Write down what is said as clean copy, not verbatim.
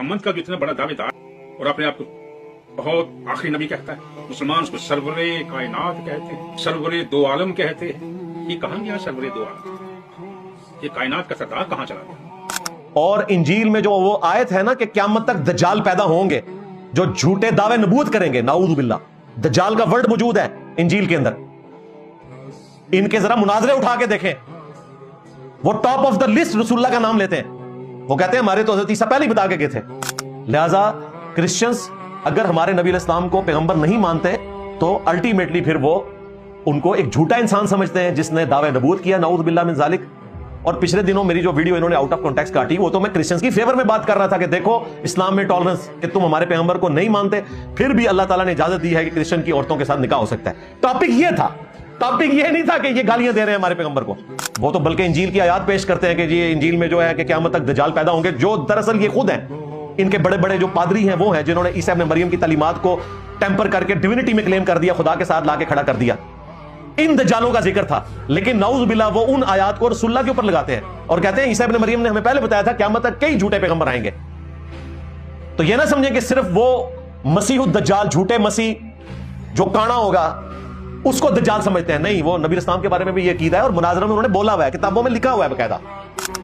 मोहम्मद का जो इतना बड़ा दावेदार और अपने आप को बहुत आखिरी नबी कहता है, मुसलमान उसको सरवरे कायनात कहते हैं, सरवरे दो आलम कहते हैं। ये कहां गया सरवरे दो आलम? ये कायनात का सरदार कहां चला गया? और इंजील में जो वो आयत है ना कि क़यामत तक दज्जाल पैदा होंगे जो झूठे दावे नबूत करेंगे, नाऊज़ु बिल्लाह, दज्जाल का वर्ड मौजूद है इंजील के अंदर। इनके जरा मुनाजरे उठा के देखें, वो टॉप ऑफ द लिस्ट रसूलुल्लाह का नाम लेते हैं। वो कहते हैं हमारे तो हज़रत ईसा पहले ही बता के गए थे। लिहाजा क्रिश्चियंस अगर हमारे नबी अलैहिस्सलाम को पैगंबर नहीं मानते तो अल्टीमेटली फिर वो उनको एक झूठा इंसान समझते हैं जिसने दावे नबूत किया, नाऊज़ु बिल्लाह मिन ज़ालिक। और पिछले दिनों मेरी जो वीडियो इन्होंने आउट ऑफ कॉन्टेक्स्ट काटी, वो तो मैं क्रिश्चियंस की फेवर में बात कर रहा था कि देखो इस्लाम में टॉलरेंस, कि तुम हमारे पैगंबर को नहीं मानते, फिर भी अल्लाह ताला ने इजाजत दी है कि क्रिश्चियन की औरतों के साथ निकाह हो सकता है। टॉपिक ये था, टॉपिक ये नहीं था कि ये गालियां दे रहे हैं हमारे पैगंबर को। वो तो बल्कि इंजील की आयत पेश करते हैं कि ये इंजील में जो है कि क़यामत तक दज्जाल पैदा होंगे, जो दरअसल ये खुद हैं। इनके बड़े बड़े जो पादरी हैं वो हैं जिन्होंने ईसा इब्न मरियम की तालीमात को टेम्पर करके डिविनिटी में क्लेम कर दिया, खुदा के साथ लाके खड़ा कर दिया। इन दज्जालों का जिक्र था, लेकिन नाऊज़ु बिल्लाह वो उन आयात को रसूलुल्लाह के ऊपर लगाते हैं और कहते हैं ईसा इब्न मरियम ने हमें पहले बताया था क़यामत तक कई झूठे पैगंबर आएंगे। तो ये ना समझें कि सिर्फ वो मसीह दज्जाल, झूठे मसीह जो काना होगा उसको दज्जाल समझते हैं। नहीं, वो नबी इस्लाम के बारे में भी ये कीदा है और मुनाज़रा में उन्होंने बोला हुआ है, किताबों में लिखा हुआ है बकायदा।